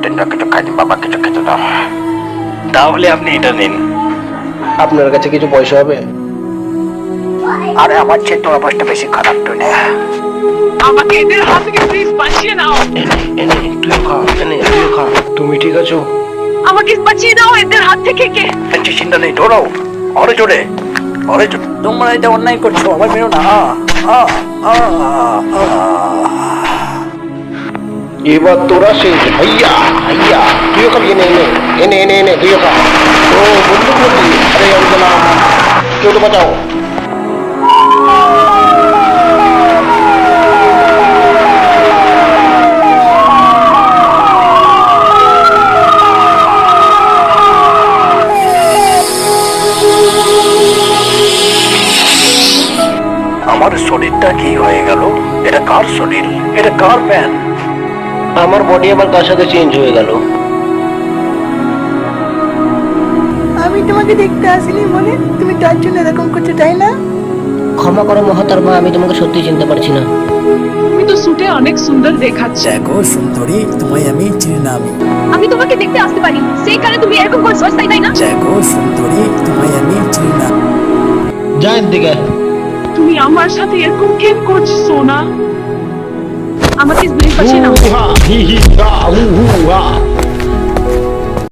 সারাদিন না কিছু খাইনি বাবা, কিছু খেতে দাও। তাহলে আপনি এটা নিন। আপনার কাছে কিছু পয়সা হবে? আরে আমার চেয়ে তোর অবস্থা বেশি খারাপ তুই না। আমাকে এদের হাত থেকে প্লিজ বাঁচিয়ে নাও। এনে তুইও খা, তুইও খা। তুমি ঠিক আছো? আমাকে বাঁচিয়ে দাও এদের হাত থেকে। কে? চিন্তা নেই, দৌড়াও অরে জোরে, অরে জোরে। তোমরা এটা অন্যায় করছো, আমার মেরো না। এবার তোরা শেষ। হাইয়া হাইয়া, তুইও খাবি। এনে তুইও খা। ও বন্ধু বন্ধু, আরে অঞ্জনা, কেউ তো বাঁচাও। আমার শরীরটা কি হয়ে গেল? এটা কার শরীর? এটা কার প্যান? আমার বডি আবার কার সাথে চেঞ্জ হয়ে গেল? আমি তোমাকে দেখতে আসিনি বলে তুমি তার জন্য এরকম করছো, তাই না? ক্ষমা করো মহাতার মা, আমি তোমাকে সত্যি চিনতে পারছি না। তুমি তো শুটে অনেক সুন্দর দেখাচ্ছে। দেখো সুন্দরী, তোমায় আমি চিনি না। আমি তোমাকে দেখতে আসতে পারি, সেই কারণে তুমি এরকম করছো, তাই না? দেখো সুন্দরী, তোমায় আমি চিনি না। যা এদিকে। তুমি আমার সাথে এরকম কেন করছো সোনা? আমাকে বাঁচিয়ে নাও। হি হি হা হু হু হা।